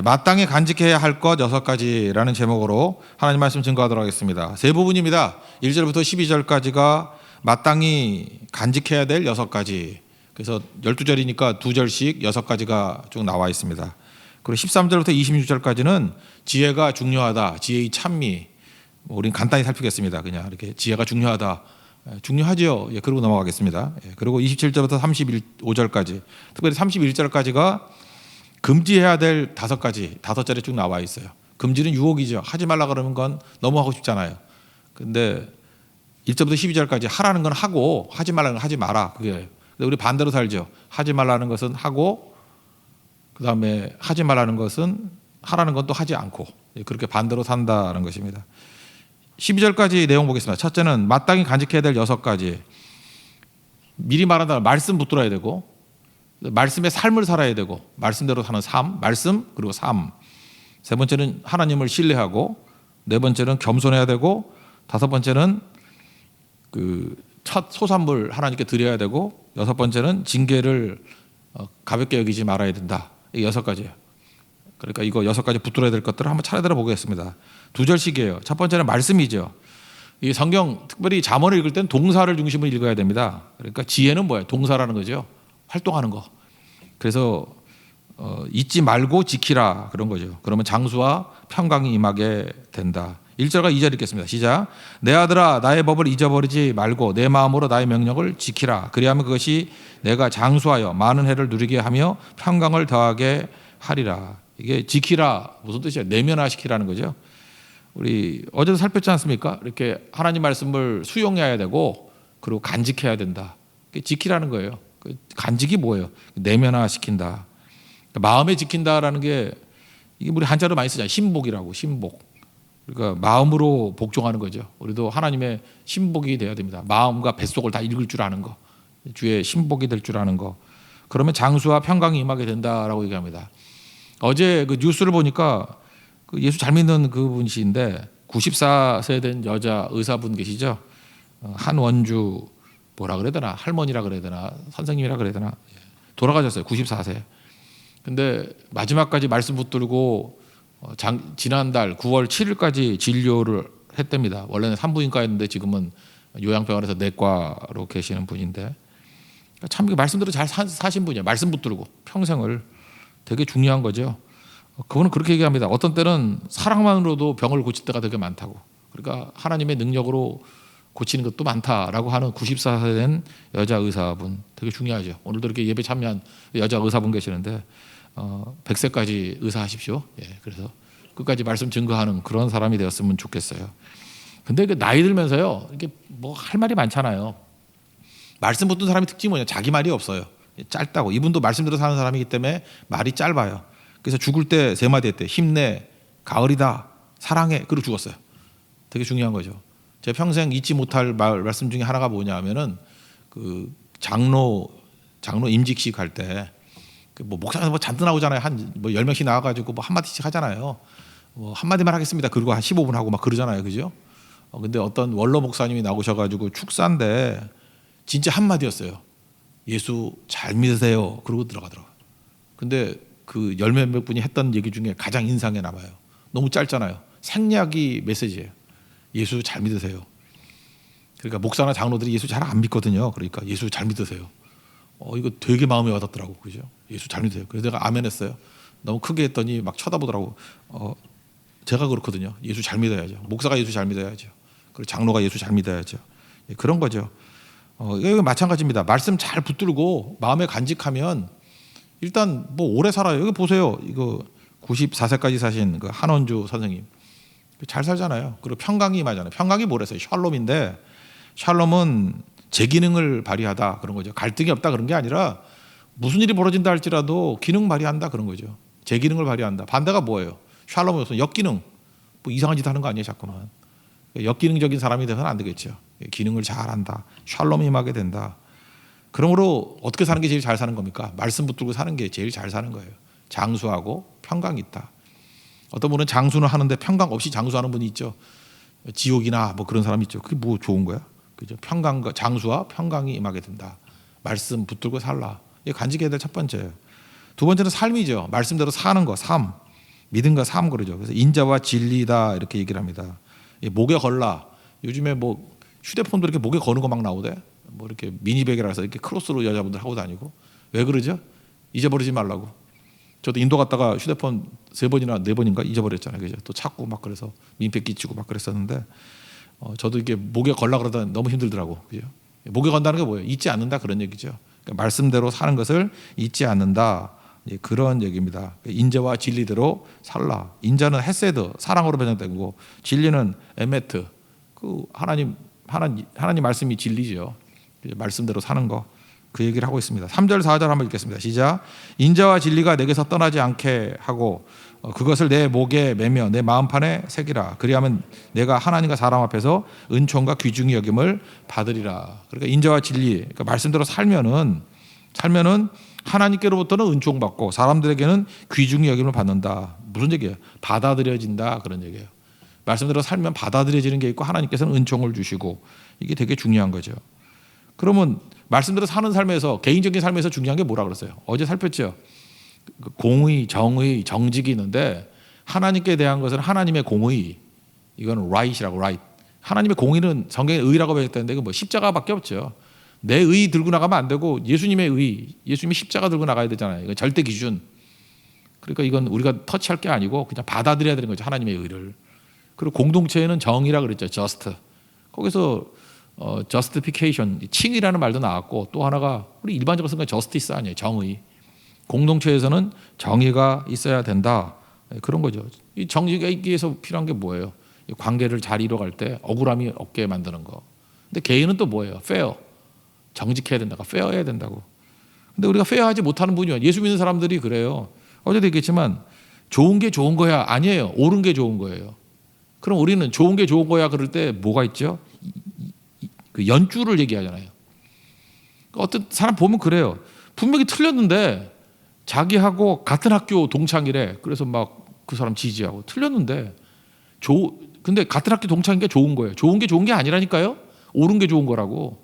마땅히 간직해야 할 것 6가지라는 제목으로 하나님 말씀 증거하도록 하겠습니다. 세 부분입니다. 1절부터 12절까지가 마땅히 간직해야 될 6가지. 그래서 12절이니까 2절씩 6가지가 쭉 나와 있습니다. 그리고 13절부터 26절까지는 지혜가 중요하다. 지혜의 찬미. 우린 간단히 살피겠습니다. 그냥 이렇게 지혜가 중요하다. 중요하지요. 그러고 넘어가겠습니다. 그리고 27절부터 35절까지, 특별히 31절까지가 금지해야 될 5가지, 5절에 쭉 나와 있어요. 금지는 유혹이죠. 하지 말라 그러면 건 너무 하고 싶잖아요. 근데 1절부터 12절까지 하라는 건 하고 하지 말라는 건 하지 마라. 그게. 근데 우리 반대로 살죠. 하지 말라는 것은 하고 그다음에 하지 말라는 것은 하라는 건 또 하지 않고, 그렇게 반대로 산다는 것입니다. 12절까지 내용 보겠습니다. 첫째는 마땅히 간직해야 될 6가지. 미리 말한다면 말씀 붙들어야 되고, 말씀의 삶을 살아야 되고, 말씀대로 사는 삶, 말씀 그리고 삶. 세 번째는 하나님을 신뢰하고, 네 번째는 겸손해야 되고, 다섯 번째는 첫 소산물 하나님께 드려야 되고, 여섯 번째는 징계를 가볍게 여기지 말아야 된다. 이 6가지예요. 그러니까 이거 6가지 붙들어야 될 것들을 한번 차례대로 보겠습니다. 2절씩이에요. 첫 번째는 말씀이죠. 이 성경 특별히 잠언을 읽을 때는 동사를 중심으로 읽어야 됩니다. 그러니까 지혜는 뭐예요? 동사라는 거죠. 활동하는 거. 그래서 잊지 말고 지키라 그런 거죠. 그러면 장수와 평강이 임하게 된다. 1절과 2절 읽겠습니다. 시작. 내 아들아 나의 법을 잊어버리지 말고 내 마음으로 나의 명령을 지키라. 그리하면 그것이 내가 장수하여 많은 해를 누리게 하며 평강을 더하게 하리라. 이게 지키라 무슨 뜻이에요? 내면화시키라는 거죠. 우리 어제도 살폈지 않습니까? 이렇게 하나님 말씀을 수용해야 되고 그리고 간직해야 된다. 지키라는 거예요. 간직이 뭐예요? 내면화시킨다. 마음에 지킨다라는 게 이게 우리 한자로 많이 쓰잖아요. 신복이라고. 신복. 그러니까 마음으로 복종하는 거죠. 우리도 하나님의 신복이 되어야 됩니다. 마음과 뱃속을 다 읽을 줄 아는 거. 주의 신복이 될 줄 아는 거. 그러면 장수와 평강이 임하게 된다라고 얘기합니다. 어제 그 뉴스를 보니까 예수 잘 믿는 그분이신데 94세 된 여자 의사분 계시죠? 한원주 뭐라 그래야 되나? 할머니라 그래야 되나? 선생님이라 그래야 되나? 돌아가셨어요. 94세. 근데 마지막까지 말씀 붙들고 지난달 9월 7일까지 진료를 했답니다. 원래는 산부인과였는데 지금은 요양병원에서 내과로 계시는 분인데 참 말씀대로 잘 사신 분이에요. 말씀 붙들고 평생을. 되게 중요한 거죠. 그분은 그렇게 얘기합니다. 어떤 때는 사랑만으로도 병을 고칠 때가 되게 많다고. 그러니까 하나님의 능력으로 고치는 것도 많다라고 하는 94세 된 여자 의사분 되게 중요하죠. 오늘도 이렇게 예배 참여한 여자 의사분 계시는데 100세까지 의사하십시오. 그래서 끝까지 말씀 증거하는 그런 사람이 되었으면 좋겠어요. 근데 그 나이 들면서요, 이게 뭐 할 말이 많잖아요. 말씀 붙든 사람의 특징이 뭐냐? 자기 말이 없어요. 짧다고. 이분도 말씀대로 사는 사람이기 때문에 말이 짧아요. 그래서 죽을 때 3마디 했대. 힘내, 가을이다, 사랑해. 그리고 죽었어요. 되게 중요한 거죠. 제 평생 잊지 못할 말씀 중에 하나가 뭐냐 하면은 그 장로 임직식 할 때 뭐 목사가 뭐 잔뜩 나오잖아요. 한 뭐 10명씩 나와가지고 뭐 한마디씩 하잖아요. 뭐 한마디만 하겠습니다. 그리고 한 15분 하고 막 그러잖아요. 그죠? 근데 어떤 원로 목사님이 나오셔가지고 축사인데 진짜 한마디였어요. 예수 잘 믿으세요. 그러고 들어가더라고요. 근데 그 열몇 분이 했던 얘기 중에 가장 인상에 남아요. 너무 짧잖아요. 생략이 메시지예요. 예수 잘 믿으세요. 그러니까 목사나 장로들이 예수 잘 안 믿거든요. 그러니까 예수 잘 믿으세요. 이거 되게 마음에 와닿더라고. 그죠? 예수 잘 믿으세요. 그래서 내가 아멘 했어요. 너무 크게 했더니 막 쳐다보더라고. 제가 그렇거든요. 예수 잘 믿어야죠. 목사가 예수 잘 믿어야죠. 그리고 장로가 예수 잘 믿어야죠. 그런 거죠. 이거 마찬가지입니다. 말씀 잘 붙들고 마음에 간직하면 일단 뭐 오래 살아요. 여기 보세요. 이거 94세까지 사신 그 한원주 선생님 잘 살잖아요. 그리고 평강이 임하잖아요. 평강이 뭐랬어요? 샬롬인데 샬롬은 제 기능을 발휘하다 그런 거죠. 갈등이 없다 그런 게 아니라 무슨 일이 벌어진다 할지라도 기능 발휘한다 그런 거죠. 제 기능을 발휘한다. 반대가 뭐예요? 샬롬이 없으면 역기능. 뭐 이상한 짓 하는 거 아니에요, 자꾸만. 역기능적인 사람이 되면 안 되겠죠. 기능을 잘한다. 샬롬이 임하게 된다. 그러므로 어떻게 사는 게 제일 잘 사는 겁니까? 말씀 붙들고 사는 게 제일 잘 사는 거예요. 장수하고 평강이 있다. 어떤 분은 장수는 하는데 평강 없이 장수하는 분이 있죠. 지옥이나 뭐 그런 사람이 있죠. 그게 뭐 좋은 거야? 그죠? 평강과 장수와 평강이 임하게 된다. 말씀 붙들고 살라. 이게 간직해야 될 첫 번째예요. 두 번째는 삶이죠. 말씀대로 사는 거, 삶. 믿음과 삶 그러죠. 그래서 인자와 진리다 이렇게 얘기를 합니다. 목에 걸라. 요즘에 뭐 휴대폰도 이렇게 목에 거는 거 막 나오대. 뭐 이렇게 미니백이라서 이렇게 크로스로 여자분들 하고 다니고. 왜 그러죠? 잊어버리지 말라고. 저도 인도 갔다가 휴대폰 3번이나 4번인가 잊어버렸잖아요. 그죠? 또 찾고 막 그래서 민폐 끼치고 막 그랬었는데 저도 이게 목에 걸라 그러다 너무 힘들더라고. 그죠? 목에 건다는 게 뭐예요? 잊지 않는다 그런 얘기죠. 그러니까 말씀대로 사는 것을 잊지 않는다. 그런 얘기입니다. 인자와 진리대로 살라. 인자는 헤세드, 사랑으로 변형된 거고, 진리는 에메트, 그 하나님 말씀이 진리죠. 말씀대로 사는 거. 그 얘기를 하고 있습니다. 3절 4절 한번 읽겠습니다. 시작. 인자와 진리가 내게서 떠나지 않게 하고 그것을 내 목에 매며 내 마음판에 새기라. 그리하면 내가 하나님과 사람 앞에서 은총과 귀중히 여김을 받으리라. 그러니까 인자와 진리, 그러니까 말씀대로 살면은 하나님께로부터는 은총 받고 사람들에게는 귀중히 여김을 받는다. 무슨 얘기예요? 받아들여진다 그런 얘기예요. 말씀대로 살면 받아들여지는 게 있고 하나님께서는 은총을 주시고 이게 되게 중요한 거죠. 그러면 말씀대로 사는 삶에서 개인적인 삶에서 중요한 게 뭐라 그랬어요? 어제 살폈죠. 공의, 정의, 정직이 있는데 하나님께 대한 것은 하나님의 공의, 이거는 right이라고 right. 하나님의 공의는 성경에 의라고 배웠다는데 그 뭐 십자가밖에 없죠. 내 의 들고 나가면 안 되고 예수님의 의, 예수님이 십자가 들고 나가야 되잖아요. 이건 절대 기준. 그러니까 이건 우리가 터치할 게 아니고 그냥 받아들여야 되는 거죠. 하나님의 의를. 그리고 공동체에는 정의라 그랬죠. just. 거기서 justification, 칭의라는 말도 나왔고 또 하나가 우리 일반적으로 쓰는 건 justice 아니에요. 정의. 공동체에서는 정의가 있어야 된다. 그런 거죠. 이 정의가 있기 위해서 필요한 게 뭐예요? 관계를 잘 이뤄갈 때 억울함이 없게 만드는 거. 근데 개인은 또 뭐예요? fair. 정직해야 된다고, fair해야 된다고. 근데 우리가 fair하지 못하는 분이요. 예수 믿는 사람들이 그래요. 어제도 얘기했지만 좋은 게 좋은 거야 아니에요. 옳은 게 좋은 거예요. 그럼 우리는 좋은 게 좋은 거야 그럴 때 뭐가 있죠? 그 연주를 얘기하잖아요. 어떤 사람 보면 그래요. 분명히 틀렸는데 자기하고 같은 학교 동창이래. 그래서 막 그 사람 지지하고 틀렸는데 근데 같은 학교 동창인 게 좋은 거예요. 좋은 게 좋은 게 아니라니까요. 옳은 게 좋은 거라고.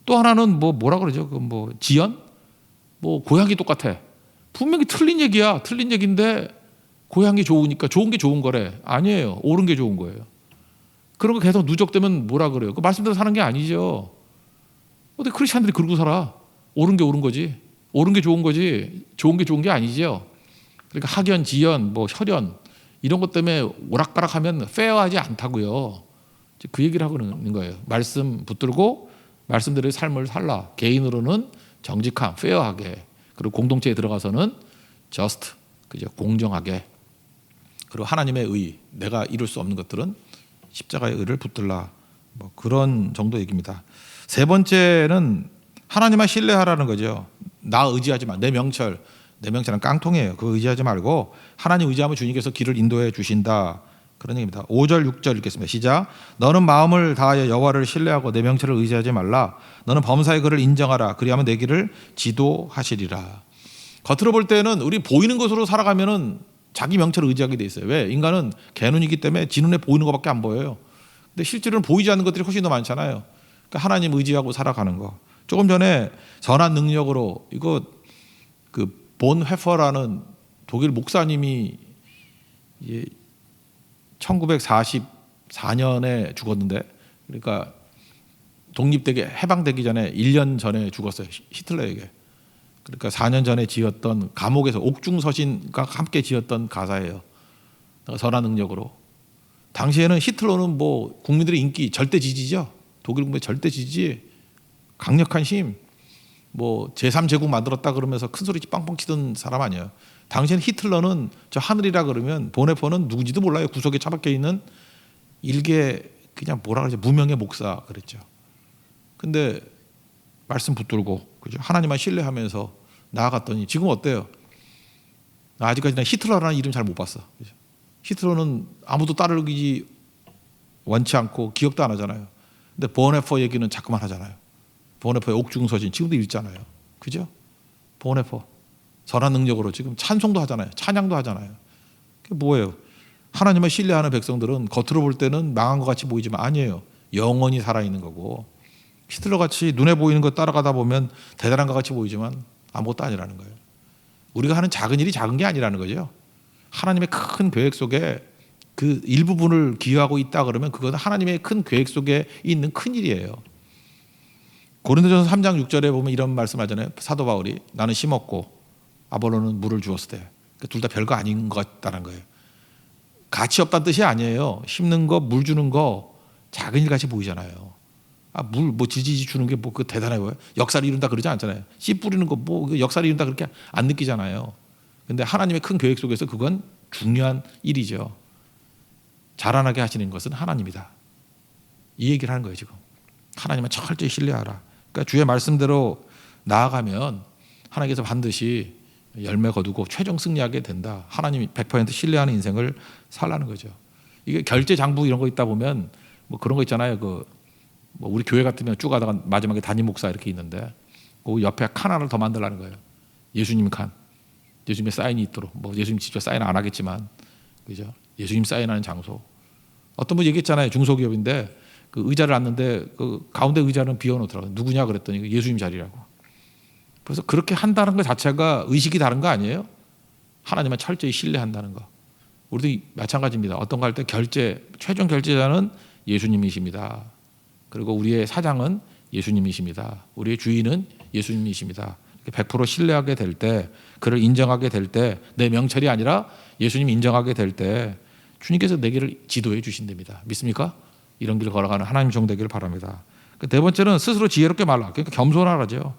또 하나는 뭐라 그러죠? 그 지연? 고향이 똑같아. 분명히 틀린 얘기야. 틀린 얘기인데 고향이 좋으니까 좋은 게 좋은 거래. 아니에요. 옳은 게 좋은 거예요. 그런 거 계속 누적되면 뭐라 그래요? 그 말씀대로 사는 게 아니죠. 어떻게 크리스찬들이 그러고 살아? 옳은 게 옳은 거지. 옳은 게 좋은 거지. 좋은 게 좋은 게 아니죠. 그러니까 학연, 지연, 혈연 이런 것 때문에 오락가락하면 페어하지 않다고요. 그 얘기를 하고 있는 거예요. 말씀 붙들고 말씀대로의 삶을 살라. 개인으로는 정직함, 페어하게. 그리고 공동체에 들어가서는 just, 그죠? 공정하게. 그리고 하나님의 의, 내가 이룰 수 없는 것들은 십자가의 의를 붙들라. 그런 정도 얘기입니다. 세 번째는 하나님만 신뢰하라는 거죠. 나 의지하지 마. 내 명철은 깡통이에요. 그거 의지하지 말고 하나님 의지하면 주님께서 길을 인도해 주신다. 그런 얘기입니다. 5절 6절 읽겠습니다. 시작. 너는 마음을 다하여 여호와를 신뢰하고 내 명철을 의지하지 말라. 너는 범사의 그를 인정하라. 그리하면 내 길을 지도하시리라. 겉으로 볼 때는 우리 보이는 것으로 살아가면은 자기 명철을 의지하게 돼 있어요. 왜? 인간은 개눈이기 때문에 지 눈에 보이는 것밖에 안 보여요. 근데 실제로는 보이지 않는 것들이 훨씬 더 많잖아요. 그러니까 하나님 의지하고 살아가는 거. 조금 전에 선한 능력으로 이거 그 본 회퍼라는 독일 목사님이 1944년에 죽었는데, 그러니까 독립되기 해방되기 전에 1년 전에 죽었어요. 히틀러에게. 그러니까 4년 전에 지었던 감옥에서 옥중서신과 함께 지었던 가사예요. 선한 능력으로. 당시에는 히틀러는 국민들의 인기 절대 지지죠. 독일 국민의 절대 지지, 강력한 힘, 제3제국 만들었다 그러면서 큰 소리 빵빵 치던 사람 아니에요. 당시에는 히틀러는 저 하늘이라 그러면 보네포는 누군지도 몰라요. 구석에 처박혀 있는 일개 그냥 뭐라 그러죠? 무명의 목사 그랬죠. 근데 말씀 붙들고 그죠? 하나님만 신뢰하면서 나아갔더니 지금 어때요? 아직까지는 히틀러라는 이름 잘 못 봤어. 그죠? 히틀러는 아무도 따르기 원치 않고 기억도 안 하잖아요. 근데 보네포 얘기는 자꾸만 하잖아요. 보네포의 옥중서신 지금도 읽잖아요. 그죠? 보네포 선한 능력으로 지금 찬송도 하잖아요. 찬양도 하잖아요. 그게 뭐예요? 하나님을 신뢰하는 백성들은 겉으로 볼 때는 망한 것 같이 보이지만 아니에요. 영원히 살아있는 거고, 히틀러같이 눈에 보이는 거 따라가다 보면 대단한 것 같이 보이지만 아무것도 아니라는 거예요. 우리가 하는 작은 일이 작은 게 아니라는 거죠. 하나님의 큰 계획 속에 그 일부분을 기여하고 있다 그러면 그것은 하나님의 큰 계획 속에 있는 큰 일이에요. 고린도전서 3장 6절에 보면 이런 말씀하잖아요. 사도 바울이 나는 심었고 아볼로는 물을 주었을 때 둘 다 별거 아닌 것 같다는 거예요. 가치 없다는 뜻이 아니에요. 심는 거, 물 주는 거 작은 일 같이 보이잖아요. 물 뭐 지지지 주는 게 뭐 그 대단해 보여요. 역사를 이룬다 그러지 않잖아요. 씨 뿌리는 거 뭐 역사를 이룬다 그렇게 안 느끼잖아요. 근데 하나님의 큰 계획 속에서 그건 중요한 일이죠. 자라나게 하시는 것은 하나님이다. 이 얘기를 하는 거예요, 지금. 하나님은 철저히 신뢰하라. 그러니까 주의 말씀대로 나아가면 하나님께서 반드시 열매 거두고 최종 승리하게 된다. 하나님이 100% 신뢰하는 인생을 살라는 거죠. 이게 결제 장부 이런 거 있다 보면 뭐 그런 거 있잖아요. 뭐 우리 교회 같으면 쭉 가다가 마지막에 담임 목사 이렇게 있는데 그 옆에 칸 하나를 더 만들라는 거예요. 예수님 칸. 예수님의 사인이 있도록. 뭐 예수님 직접 사인 안 하겠지만, 그죠? 예수님 사인하는 장소. 어떤 분 얘기했잖아요. 중소기업인데 그 의자를 놨는데 그 가운데 의자는 비워놓더라고요. 누구냐 그랬더니 예수님 자리라고. 그래서 그렇게 한다는 것 자체가 의식이 다른 거 아니에요? 하나님을 철저히 신뢰한다는 거. 우리도 마찬가지입니다. 어떤 거 할 때 최종 결제자는 예수님이십니다. 그리고 우리의 사장은 예수님이십니다. 우리의 주인은 예수님이십니다. 100% 신뢰하게 될 때, 그를 인정하게 될 때, 내 명철이 아니라 예수님 인정하게 될 때 주님께서 내 길을 지도해 주신답니다. 믿습니까? 이런 길을 걸어가는 하나님 종 되기를 바랍니다. 네 번째는 스스로 지혜롭게 말라. 그러니까 겸손하라죠.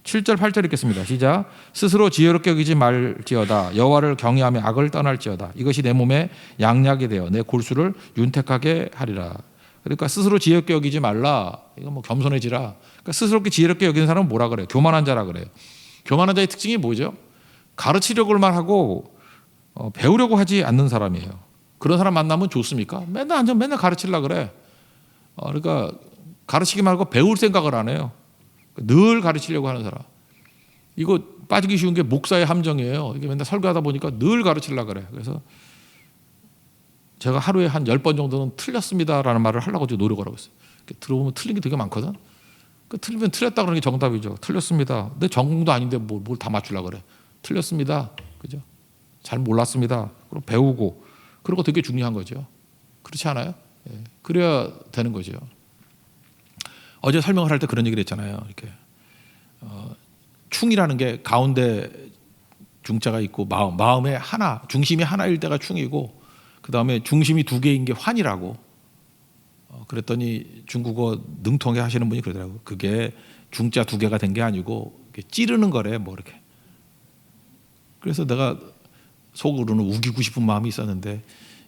7절 8절 읽겠습니다. 시작. 스스로 지혜롭게 여기지 말지어다. 여호와를 경외하며 악을 떠날지어다. 이것이 내 몸에 양약이 되어 내 골수를 윤택하게 하리라. 그러니까 스스로 지혜롭게 여기지 말라. 이거 뭐 겸손해지라. 그러니까 스스롭게 지혜롭게 여기는 사람은 뭐라 그래요? 교만한 자라 그래요. 교만한 자의 특징이 뭐죠? 가르치려고만 하고 배우려고 하지 않는 사람이에요. 그런 사람 만나면 좋습니까? 맨날 가르치려고 그래. 그러니까 가르치기 말고 배울 생각을 안 해요. 늘 가르치려고 하는 사람. 이거 빠지기 쉬운 게 목사의 함정이에요. 이게 맨날 설교하다 보니까 늘 가르치려고 그래. 그래서 제가 하루에 한 10번 정도는 틀렸습니다라는 말을 하려고 노력을 하고 있어요. 들어보면 틀린 게 되게 많거든. 틀리면 틀렸다 그러는 게 정답이죠. 틀렸습니다. 근데 전공도 아닌데 뭘 다 맞추려고 그래. 틀렸습니다. 그죠? 잘 몰랐습니다. 그럼 배우고. 그런 거 되게 중요한 거죠. 그렇지 않아요? 예. 그래야 되는 거죠. 어제 설명을 할 때 그런 얘기를 했잖아요. 이렇게 충이라는 게 가운데 중자가 있고 마음의 하나, 중심이 하나일 때가 충이고 그 다음에 중심이 두 개인 게 환이라고. 그랬더니 중국어 능통해 하시는 분이 그러더라고요. 그게 중자 두 개가 된 게 아니고 찌르는 거래 뭐 이렇게. 그래서 내가 속으로는 우기고 싶은 마음이 있었는데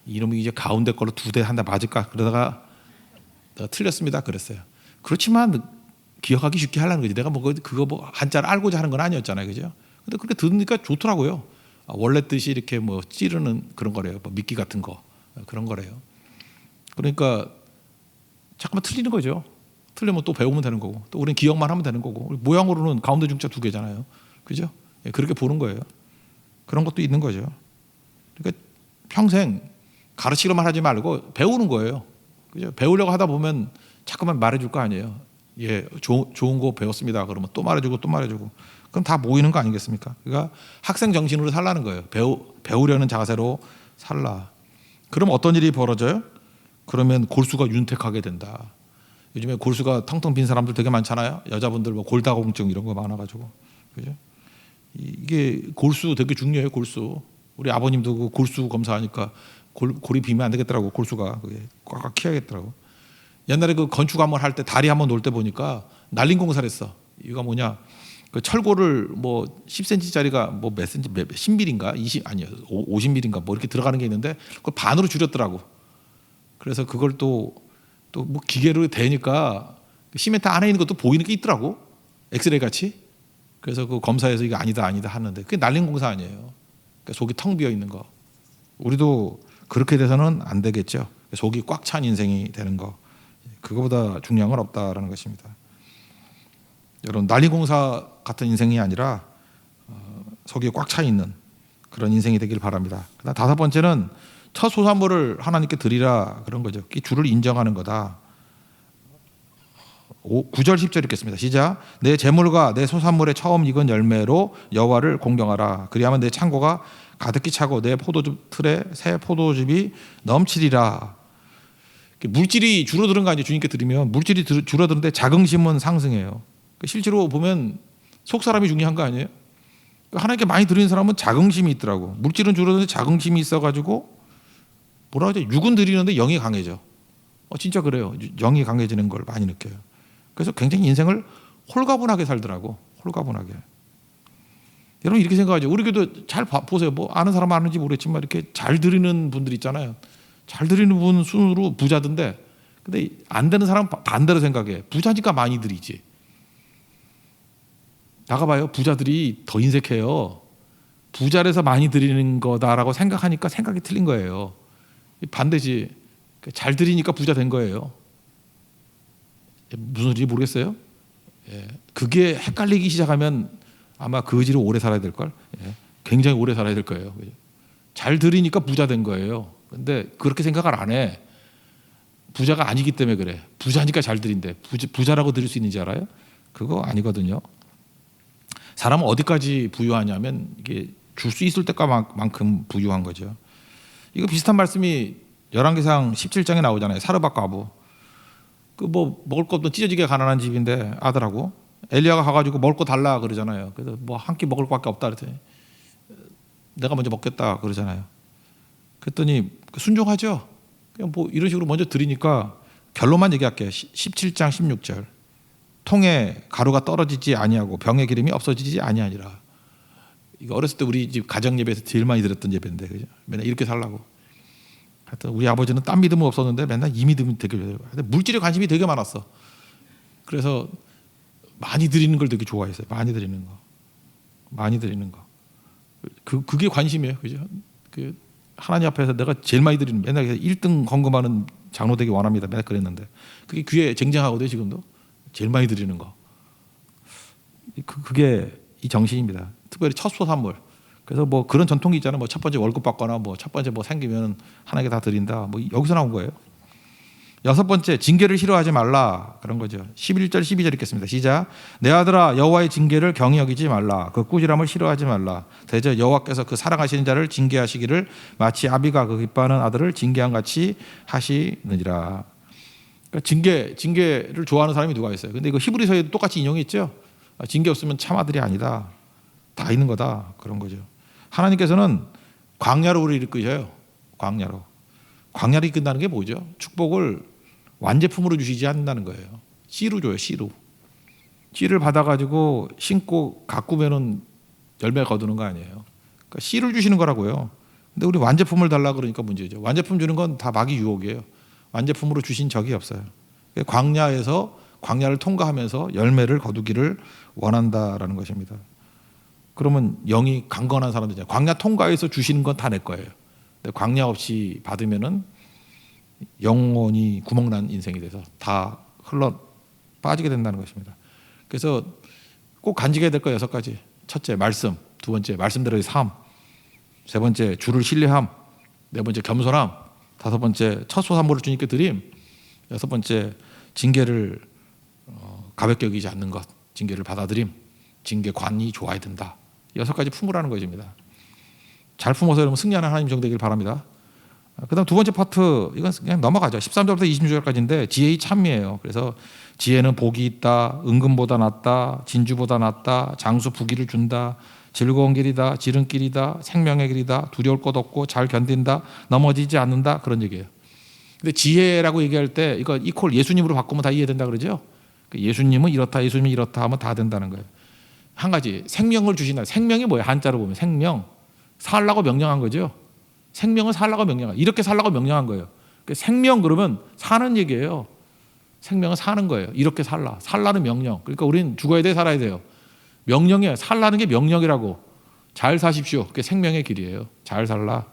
이놈이 이제 가운데 걸로 두 대 한다 맞을까 그러다가 내가 틀렸습니다 그랬어요. 그렇지만 기억하기 쉽게 하려는 거지. 내가 뭐 그거 뭐 한자를 알고자 하는 건 아니었잖아요, 그죠? 근데 그렇게 들으니까 좋더라고요. 원래 뜻이 이렇게 뭐 찌르는 그런 거래요. 뭐 미끼 같은 거 그런 거래요. 그러니까 잠깐만 틀리는 거죠. 틀리면 또 배우면 되는 거고, 또 우리는 기억만 하면 되는 거고. 모양으로는 가운데 중자 두 개잖아요, 그죠? 그렇게 보는 거예요. 그런 것도 있는 거죠. 그러니까 평생 가르치기만 하지 말고 배우는 거예요, 그죠? 배우려고 하다 보면 자꾸만 말해줄 거 아니에요. 예, 좋은 거 배웠습니다. 그러면 또 말해주고 또 말해주고. 그럼 다 모이는 거 아니겠습니까? 그러니까 학생 정신으로 살라는 거예요. 배우려는 자세로 살라. 그럼 어떤 일이 벌어져요? 그러면 골수가 윤택하게 된다. 요즘에 골수가 텅텅 빈 사람들 되게 많잖아요. 여자분들 뭐 골다공증 이런 거 많아가지고, 그죠? 이게 골수 되게 중요해요. 골수. 우리 아버님도 그 골수 검사하니까 골이 비면 안 되겠더라고. 골수가 그게 꽉꽉 키야겠더라고. 옛날에 그 건축 한번 할 때 다리 한번 놓을 때 보니까 날린 공사를 했어. 이거 뭐냐? 그 철골을 뭐 10cm짜리가 뭐 몇 cm, 10mm인가 50mm인가 뭐 이렇게 들어가는 게 있는데 그걸 반으로 줄였더라고. 그래서 그걸 또 뭐 기계로 대니까 시멘트 안에 있는 것도 보이는 게 있더라고. 엑스레이 같이. 그래서 그 검사에서 이거 아니다 하는데 그게 날린 공사 아니에요. 그러니까 속이 텅 비어 있는 거. 우리도 그렇게 돼서는 안 되겠죠. 속이 꽉 찬 인생이 되는 거. 그거보다 중요한 건 없다라는 것입니다. 여러분 날린 공사 같은 인생이 아니라 속이 꽉 차 있는 그런 인생이 되길 바랍니다. 그다음 다섯 번째는 첫 소산물을 하나님께 드리라 그런 거죠. 주를 인정하는 거다. 9절 10절 읽겠습니다. 시작. 내 재물과 내 소산물의 처음 익은 열매로 여호와를 공경하라. 그리하면 내 창고가 가득히 차고 내 포도즙 틀에 새 포도즙이 넘치리라. 물질이 줄어드는 거 아니에요. 주님께 드리면 물질이 줄어드는데 자긍심은 상승해요. 실제로 보면 속 사람이 중요한 거 아니에요. 하나님께 많이 드리는 사람은 자긍심이 있더라고. 물질은 줄어드는데 자긍심이 있어가지고 뭐라 하죠? 육은 드리는데 영이 강해져. 진짜 그래요. 영이 강해지는 걸 많이 느껴요. 그래서 굉장히 인생을 홀가분하게 살더라고. 홀가분하게. 여러분 이렇게 생각하죠. 우리 교도 잘 보세요. 뭐 아는 사람 아는지 모르겠지만 이렇게 잘 드리는 분들 있잖아요. 잘 드리는 분 순으로 부자던데, 근데 안 되는 사람 반대로 생각해. 부자니까 많이 드리지. 나가봐요. 부자들이 더 인색해요. 부자라서 많이 드리는 거다라고 생각하니까 생각이 틀린 거예요. 반대지. 잘 드리니까 부자 된 거예요. 무슨 소리인지 모르겠어요? 그게 헷갈리기 시작하면 아마 그 의지로 오래 살아야 될걸? 굉장히 오래 살아야 될 거예요. 잘 드리니까 부자 된 거예요. 근데 그렇게 생각을 안 해. 부자가 아니기 때문에 그래. 부자니까 잘 드린대. 부자라고 드릴 수 있는지 알아요? 그거 아니거든요. 사람은 어디까지 부유하냐면 이게 줄 수 있을 때만큼 부유한 거죠. 이거 비슷한 말씀이 열왕기상 17장에 나오잖아요. 사르밧 과부. 그 뭐 먹을 거 없던 찢어지게 가난한 집인데 아들하고 엘리야가 가가지고 먹을 거 달라 그러잖아요. 그래서 뭐 한 끼 먹을 거밖에 없다 그랬더니 내가 먼저 먹겠다 그러잖아요. 그랬더니 순종하죠. 그냥 뭐 이런 식으로 먼저 드리니까 결론만 얘기할게요. 17장 16절. 통에 가루가 떨어지지 아니하고 병의 기름이 없어지지 아니하니라. 이거 어렸을 때 우리 집 가정 예배에서 제일 많이 들었던 예배인데, 그죠? 맨날 이렇게 살라고. 하여튼 우리 아버지는 딴 믿음은 없었는데 맨날 이 믿음이 되게 물질에 관심이 되게 많았어. 그래서 많이 드리는 걸 되게 좋아했어요. 많이 드리는 거, 많이 드리는 거. 그게 관심이에요, 그죠? 하나님 앞에서 내가 제일 많이 드리는, 맨날 1등 헌금하는 장로 되기 원합니다. 맨날 그랬는데 그게 귀에 쟁쟁하거든요. 지금도 제일 많이 드리는 거. 그게 이 정신입니다. 특별히 첫 소산물. 그래서 뭐 그런 전통이 있잖아요. 뭐 첫 번째 월급 받거나 뭐 첫 번째 뭐 생기면 하나님께 다 드린다. 뭐 여기서 나온 거예요. 여섯 번째, 징계를 싫어하지 말라. 그런 거죠. 11절 12절 읽겠습니다. 시작. 내 아들아 여호와의 징계를 경히 여기지 말라. 그 꾸지람을 싫어하지 말라. 대저 여호와께서 그 사랑하시는 자를 징계하시기를 마치 아비가 그 기뻐하는 아들을 징계한 같이 하시느니라. 그러니까 징계를 좋아하는 사람이 누가 있어요? 근데 이거 히브리서에도 똑같이 인용이 있죠. 징계 없으면 참 아들이 아니다. 다 있는 거다. 그런 거죠. 하나님께서는 광야로 우리를 이끄셔요. 광야로. 광야로 이끈다는 게 뭐죠? 축복을 완제품으로 주시지 않는다는 거예요. 씨로 줘요. 씨로. 씨를 받아가지고 심고 가꾸면은 열매 거두는 거 아니에요. 그러니까 씨를 주시는 거라고요. 근데 우리 완제품을 달라 그러니까 문제죠. 완제품 주는 건 다 마귀 유혹이에요. 완제품으로 주신 적이 없어요. 광야에서 광야를 통과하면서 열매를 거두기를 원한다라는 것입니다. 그러면 영이 강건한 사람들이잖아요. 광야 통과해서 주시는 건 다 내 거예요. 근데 광야 없이 받으면은 영원히 구멍난 인생이 돼서 다 흘러 빠지게 된다는 것입니다. 그래서 꼭 간직해야 될 거 6가지. 첫째, 말씀. 두 번째, 말씀대로의 삶. 세 번째, 주를 신뢰함. 네 번째, 겸손함. 다섯 번째, 첫 소산물을 주님께 드림. 여섯 번째, 징계를 가볍게 여기지 않는 것. 징계를 받아들임. 징계관이 좋아야 된다. 6가지 품으라는 것입니다. 잘 품어서 여러분 승리하는 하나님 정되길 바랍니다. 그다음 두 번째 파트, 이건 그냥 넘어가죠. 13절부터 26절까지인데 지혜의 참미예요. 그래서 지혜는 복이 있다, 은금보다 낫다, 진주보다 낫다, 장수 부귀를 준다, 즐거운 길이다, 지름길이다, 생명의 길이다, 두려울 것 없고 잘 견딘다, 넘어지지 않는다, 그런 얘기예요. 근데 지혜라고 얘기할 때 이거 이퀄 예수님으로 바꾸면 다 이해된다 그러죠. 예수님은 이렇다, 예수님이 이렇다 하면 다 된다는 거예요. 한 가지, 생명을 주신다. 생명이 뭐예요? 한자로 보면 생명. 살라고 명령한 거죠. 생명을 살라고 명령한, 이렇게 살라고 명령한 거예요. 생명 그러면 사는 얘기예요. 생명은 사는 거예요. 이렇게 살라는 명령. 그러니까 우리는 죽어야 돼, 살아야 돼요. 명령이에요. 살라는 게 명령이라고. 잘 사십시오. 그게 생명의 길이에요. 잘 살라.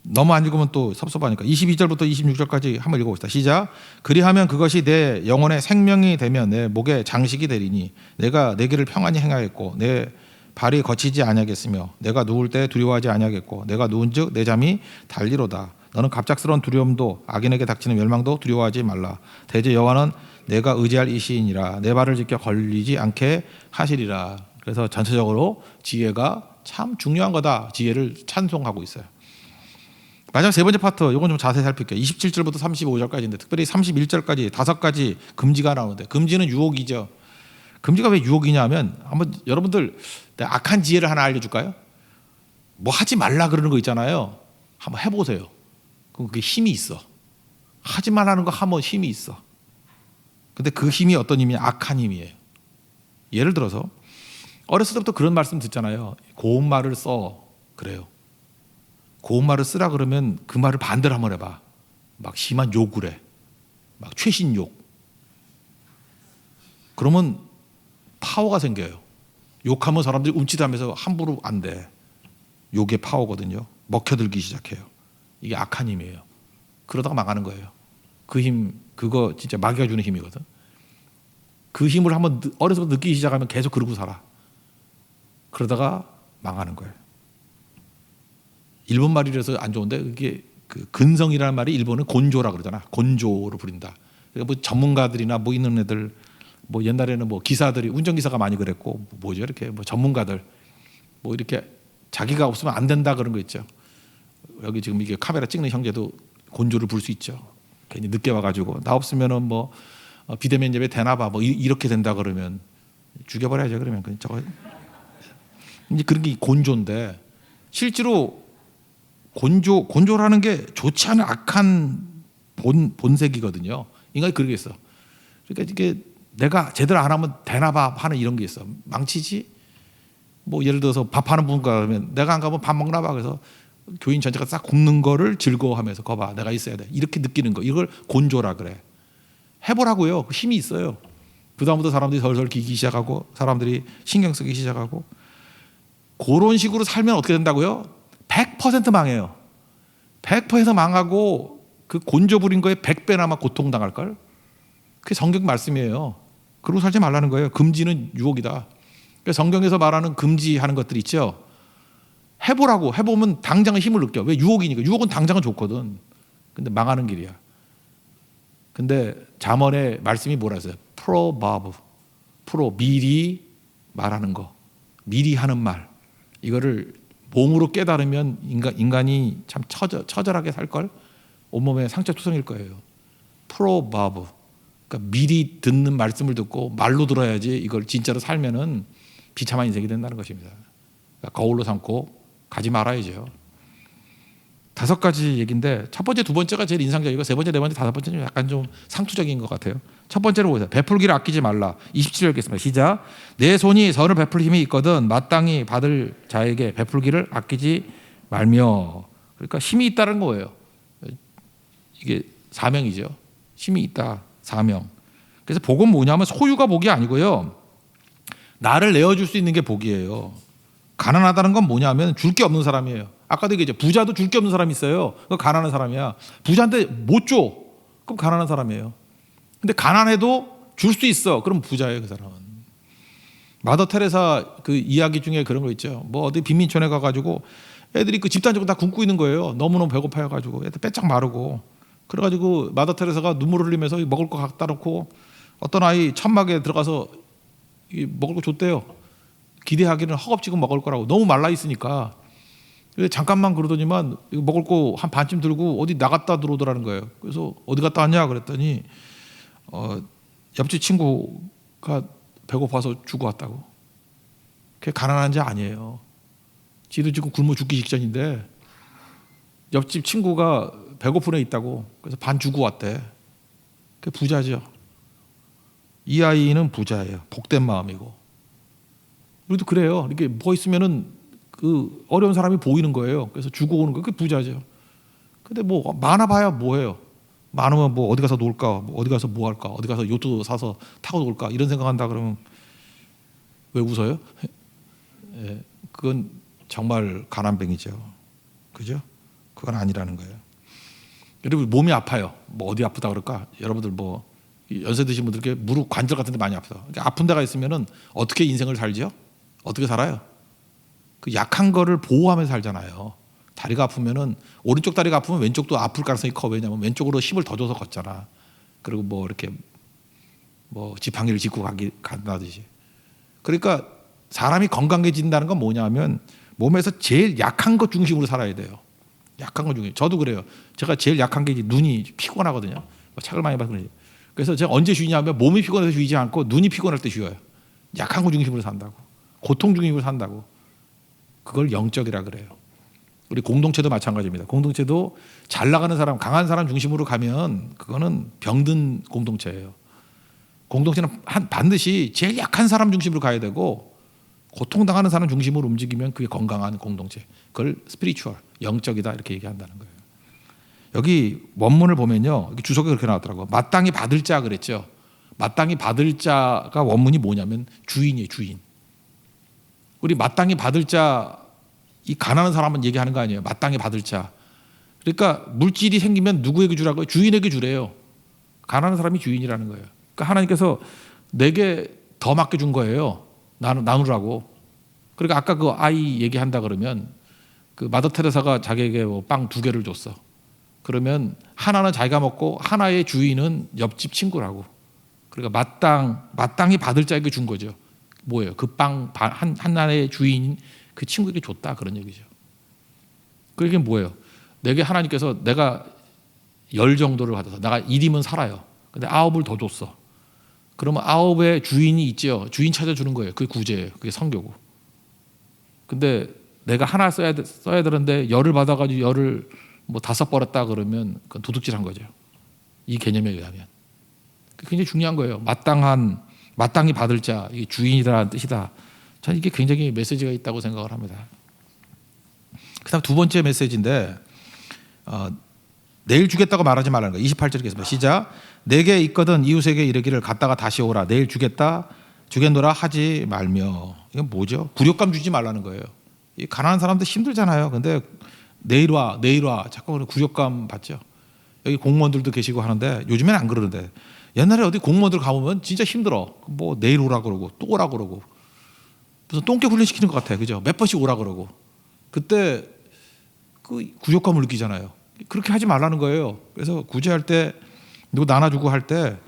너무 안 읽으면 또 섭섭하니까 22절부터 26절까지 한번 읽어봅시다. 시작. 그리하면 그것이 내 영혼의 생명이 되면 내 목에 장식이 되리니 내가 내 길을 평안히 행하겠고 내 발이 거치지 아니하겠으며 내가 누울 때 두려워하지 아니하겠고 내가 누운즉 내 잠이 달리로다. 너는 갑작스러운 두려움도 악인에게 닥치는 멸망도 두려워하지 말라. 대제 여호와는 내가 의지할 이시이니라. 내 발을 지켜 걸리지 않게 하시리라. 그래서 전체적으로 지혜가 참 중요한 거다. 지혜를 찬송하고 있어요. 마지막 세 번째 파트, 이건 좀 자세히 살필게요. 27절부터 35절까지인데 특별히 31절까지 5가지 금지가 나오는데, 금지는 유혹이죠. 금지가 왜 유혹이냐 하면, 한번 여러분들 악한 지혜를 하나 알려줄까요? 뭐 하지 말라 그러는 거 있잖아요. 한번 해보세요. 그럼 그게 힘이 있어. 하지 말라는 거 하면 힘이 있어. 근데 그 힘이 어떤 힘이냐? 악한 힘이에요. 예를 들어서 어렸을 때부터 그런 말씀 듣잖아요. 고운 말을 써. 그래요. 고운 말을 쓰라 그러면 그 말을 반대로 한번 해봐. 막 심한 욕을 해. 막 최신 욕. 그러면 파워가 생겨요. 욕하면 사람들이 움찔하면서 함부로 안 돼. 욕의 파워거든요. 먹혀들기 시작해요. 이게 악한 힘이에요. 그러다가 망하는 거예요. 그 힘, 그거 진짜 마귀가 주는 힘이거든. 그 힘을 한번 어려서부터 느끼기 시작하면 계속 그러고 살아. 그러다가 망하는 거예요. 일본 말이라서 안 좋은데, 그게 그 근성이라는 말이 일본은 곤조라 그러잖아. 곤조로 부린다. 그러니까 뭐 전문가들이나 뭐 있는 애들, 뭐 옛날에는 뭐 기사들이, 운전기사가 많이 그랬고, 뭐죠 이렇게 뭐 전문가들 뭐 이렇게 자기가 없으면 안 된다 그런 거 있죠. 여기 지금 이게 카메라 찍는 형제도 곤조를 부를 수 있죠. 괜히 늦게 와가지고 나 없으면은 뭐 비대면 예배 되나 봐, 뭐 이렇게 된다 그러면 죽여버려야죠. 그러면 저거 이제 그런 게 곤조인데, 실제로 곤조라는 게 좋지 않은 악한 본색이거든요. 인간이 그러게 있어. 그러니까 이게 내가 제대로 안 하면 되나 봐 하는 이런 게 있어. 망치지? 뭐 예를 들어서 밥하는 분가 그러면 내가 안 가면 밥 먹나 봐. 그래서 교인 전체가 싹 굶는 거를 즐거워하면서 거봐, 내가 있어야 돼. 이렇게 느끼는 거. 이걸 곤조라 그래. 해보라고요. 힘이 있어요. 그다음부터 사람들이 설설 기기 시작하고 사람들이 신경 쓰기 시작하고, 그런 식으로 살면 어떻게 된다고요? 100% 망해요. 100% 망하고 그 곤조 부린 거에 100배나 고통당할걸? 그게 성경 말씀이에요. 그러고 살지 말라는 거예요. 금지는 유혹이다. 그러니까 성경에서 말하는 금지하는 것들 있죠. 해보라고. 해보면 당장은 힘을 느껴. 왜? 유혹이니까. 유혹은 당장은 좋거든. 근데 망하는 길이야. 근데 잠언의 말씀이 뭐라 했어요? 미리 말하는 거. 미리 하는 말. 이거를 몸으로 깨달으면 인간이 참 처절하게 살걸? 온몸에 상처투성일 거예요. 그러니까 미리 듣는 말씀을 듣고 말로 들어야지 이걸 진짜로 살면은 비참한 인생이 된다는 것입니다. 그러니까 거울로 삼고 가지 말아야죠. 5가지 얘기인데, 첫 번째, 두 번째가 제일 인상적이고, 세 번째, 네 번째, 5번째는 약간 좀 상투적인 것 같아요. 첫 번째로 보세요. 베풀기를 아끼지 말라. 27절 읽겠습니다. 시작. 내 손이 선을 베풀 힘이 있거든 마땅히 받을 자에게 베풀기를 아끼지 말며. 그러니까 힘이 있다는 거예요. 이게 사명이죠. 힘이 있다. 사명. 그래서 복은 뭐냐면 소유가 복이 아니고요. 나를 내어줄 수 있는 게 복이에요. 가난하다는 건 뭐냐면 줄 게 없는 사람이에요. 아까도 얘기했죠. 부자도 줄 게 없는 사람이 있어요. 그거 가난한 사람이야. 부자한테 못 줘. 그럼 가난한 사람이에요. 근데 가난해도 줄 수 있어. 그럼 부자예요, 그 사람은. 마더 테레사 그 이야기 중에 그런 거 있죠. 뭐 어디 빈민촌에 가가지고 애들이 그 집단적으로 다 굶고 있는 거예요. 너무너무 배고파해가지고 애들 빼짝 마르고. 그래가지고 마더 테레사가 눈물을 흘리면서 먹을 거 갖다 놓고 어떤 아이 천막에 들어가서 먹을 거 줬대요. 기대하기는 허겁지겁 먹을 거라고. 너무 말라 있으니까. 잠깐만 그러더니만 먹을 거 한 반쯤 들고 어디 나갔다 들어오더라는 거예요. 그래서 어디 갔다 왔냐 그랬더니 옆집 친구가 배고파서 주고 왔다고. 그게 가난한 자 아니에요. 지도 지금 굶어 죽기 직전인데 옆집 친구가 배고픈 애 있다고. 그래서 반 주고 왔대. 그게 부자죠. 이 아이는 부자예요. 복된 마음이고. 우리도 그래요. 이렇게 뭐 있으면은 그 어려운 사람이 보이는 거예요. 그래서 주고 오는 거. 그게 부자죠. 근데 뭐 많아봐야 뭐해요. 많으면 뭐 어디 가서 놀까, 뭐 어디 가서 뭐 할까, 어디 가서 요트 사서 타고 놀까 이런 생각한다 그러면 왜 웃어요? 예, 그건 정말 가난뱅이죠. 그죠? 그건 아니라는 거예요. 여러분 몸이 아파요. 뭐 어디 아프다 그럴까? 여러분들 뭐 연세 드신 분들께 무릎 관절 같은 데 많이 아프다. 아픈 데가 있으면은 어떻게 인생을 살죠? 어떻게 살아요? 그 약한 거를 보호하면서 살잖아요. 다리가 아프면은 오른쪽 다리가 아프면 왼쪽도 아플 가능성이 커. 왜냐하면 왼쪽으로 힘을 더 줘서 걷잖아. 그리고 뭐 이렇게 뭐 지팡이를 짚고 간다듯이. 그러니까 사람이 건강해진다는 건 뭐냐면 몸에서 제일 약한 것 중심으로 살아야 돼요. 약한 것 중에. 저도 그래요. 제가 제일 약한 게 눈이 피곤하거든요. 책을 많이 봐서 그래요. 그래서 제가 언제 쉬냐면 몸이 피곤해서 쉬지 않고 눈이 피곤할 때 쉬어요. 약한 것 중심으로 산다고. 고통 중심으로 산다고. 그걸 영적이라 그래요. 우리 공동체도 마찬가지입니다. 공동체도 잘 나가는 사람, 강한 사람 중심으로 가면 그거는 병든 공동체예요. 공동체는 반드시 제일 약한 사람 중심으로 가야 되고 고통당하는 사람 중심으로 움직이면 그게 건강한 공동체. 그걸 스피리추얼, 영적이다 이렇게 얘기한다는 거예요. 여기 원문을 보면요. 여기 주석에 그렇게 나왔더라고요. 마땅히 받을 자 그랬죠. 마땅히 받을 자가 원문이 뭐냐면 주인이에요. 주인. 우리 마땅히 받을 자, 이 가난한 사람은 얘기하는 거 아니에요. 마땅히 받을 자. 그러니까 물질이 생기면 누구에게 주라고요? 주인에게 주래요. 가난한 사람이 주인이라는 거예요. 그러니까 하나님께서 내게 더 맡겨준 거예요. 나누라고. 그러니까 아까 그 아이 얘기한다 그러면 그 마더 테레사가 자기에게 뭐 빵 2개를 줬어. 그러면 하나는 자기가 먹고 하나의 주인은 옆집 친구라고. 그러니까 마땅히 받을 자에게 준 거죠. 뭐예요? 그 빵 하나의 주인 그 친구에게 줬다 그런 얘기죠. 그게 뭐예요? 내게 하나님께서 내가 10 정도를 받아서 내가 1이면 살아요. 근데 9을 더 줬어. 그러면 9의 주인이 있죠. 주인 찾아주는 거예요. 그게 구제예요. 그게 성교고. 근데 내가 하나 써야 되는데 10을 받아가지고 10을 뭐 5 버렸다 그러면 그건 도둑질한 거죠. 이 개념에 의하면. 굉장히 중요한 거예요. 마땅히 받을 자, 이게 주인이라는 뜻이다. 저는 이게 굉장히 메시지가 있다고 생각을 합니다. 그다음 두 번째 메시지인데 내일 주겠다고 말하지 말라는 거예요. 28절 읽겠습니다. 시작. 내게 있거든 이웃에게 이르기를 갔다가 다시 오라. 내일 주겠노라 하지 말며. 이건 뭐죠? 굴욕감 주지 말라는 거예요. 이 가난한 사람들 힘들잖아요. 근데 내일 와 자꾸 굴욕감 받죠. 여기 공무원들도 계시고 하는데 요즘에는 안 그러는데 옛날에 어디 공무원들 가보면 진짜 힘들어. 뭐 내일 오라 그러고 또 오라 그러고 무슨 똥개 훈련시키는 것 같아요. 그죠? 몇 번씩 오라 그러고 그때 그 굴욕감을 느끼잖아요. 그렇게 하지 말라는 거예요. 그래서 구제할 때 누구 나눠주고 할 때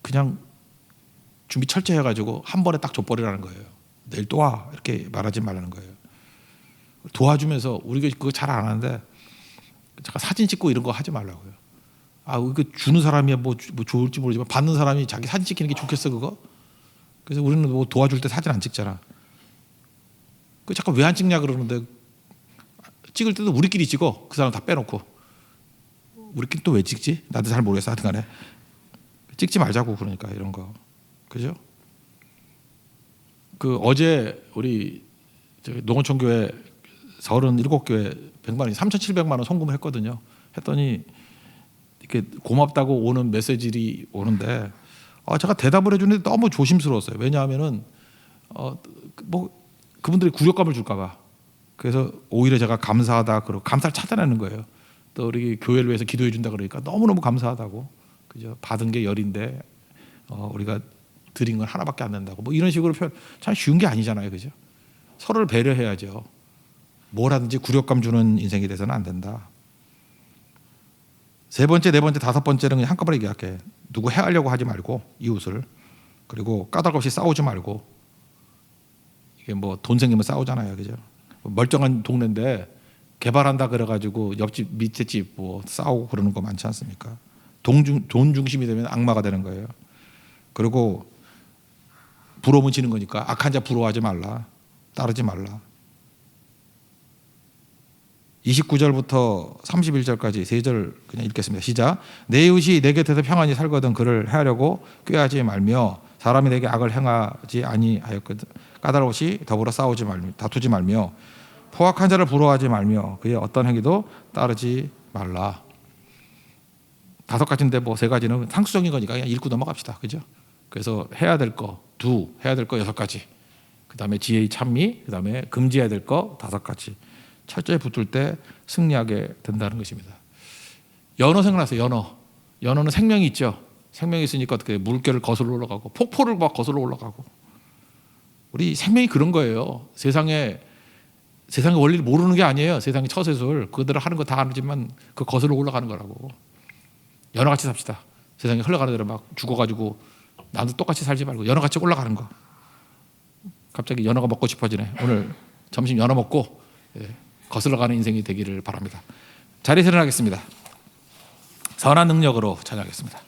그냥 준비 철저히 해가지고 한 번에 딱 줘버리라는 거예요. 내일 또 와 이렇게 말하지 말라는 거예요. 도와주면서 우리가 그거 잘 안 하는데 잠깐 사진 찍고 이런 거 하지 말라고요. 이거 주는 사람이야 뭐 좋을지 모르지만 받는 사람이 자기 사진 찍히는 게 좋겠어 그거? 그래서 우리는 뭐 도와줄 때 사진 안 찍잖아. 그 잠깐 왜 안 찍냐 그러는데 찍을 때도 우리끼리 찍어. 그 사람 다 빼놓고 우리끼리 또 왜 찍지? 나도 잘 모르겠어. 하여튼간에 찍지 말자고 그러니까 이런 거 그죠? 그 어제 우리 농어촌교회 37교회 100만 원, 3,700만 원 송금을 했거든요. 했더니 이렇게 고맙다고 오는 메시지들이 오는데 제가 대답을 해주는데 너무 조심스러웠어요. 왜냐하면은 뭐 그분들이 굴욕감을 줄까봐. 그래서 오히려 제가 감사하다 그러고 감사를 찾아내는 거예요. 또 우리 교회를 위해서 기도해 준다 그러니까 너무너무 감사하다고. 그죠? 받은 게 10인데 우리가 드린 건 하나밖에 안 된다고. 뭐 이런 식으로 표현 참 쉬운 게 아니잖아요. 그죠? 서로를 배려해야죠. 뭐라든지 굴욕감 주는 인생이 돼서는 안 된다. 세 번째, 네 번째, 다섯 번째는 그냥 한꺼번에 얘기할게. 누구 해하려고 하지 말고 이웃을. 그리고 까닭 없이 싸우지 말고. 이게 뭐 돈 생기면 싸우잖아요. 그죠? 멀쩡한 동네인데 개발한다 그래가지고 옆집 밑에 집 뭐 싸우고 그러는 거 많지 않습니까? 돈 중심이 되면 악마가 되는 거예요. 그리고 부러우면 지는 거니까 악한 자 부러워하지 말라. 따르지 말라. 29절부터 31절까지 3절 그냥 읽겠습니다. 시작. 내 이웃이 내 곁에서 평안히 살거든 그를 해하려고 꾀하지 말며 사람이 내게 악을 행하지 아니하였거든. 까다로우시 더불어 싸우지 말며 다투지 말며 포악한 자를 부러워하지 말며 그의 어떤 행위도 따르지 말라. 5가지인데 뭐 3가지는 상수적인 거니까 그냥 읽고 넘어갑시다. 그죠? 그래서 해야 될 거 해야 될 거 6가지. 그다음에 지혜의 찬미, 그다음에 금지해야 될 거 5가지. 철저히 붙을 때 승리하게 된다는 것입니다. 연어 생각났어요. 연어는 생명이 있죠. 생명이 있으니까 어떻게 물결을 거슬러 올라가고 폭포를 막 거슬러 올라가고. 우리 생명이 그런 거예요. 세상에 세상의 원리를 모르는 게 아니에요. 세상의 처세술 그들을 하는 거 다 알지만 그 거슬러 올라가는 거라고. 연어같이 삽시다. 세상에 흘러가는 대로 막 죽어가지고 나도 똑같이 살지 말고 연어같이 올라가는 거. 갑자기 연어가 먹고 싶어지네. 오늘 점심 연어 먹고 거슬러가는 인생이 되기를 바랍니다. 자리에서 일어나겠습니다. 선한 능력으로 찬양하겠습니다.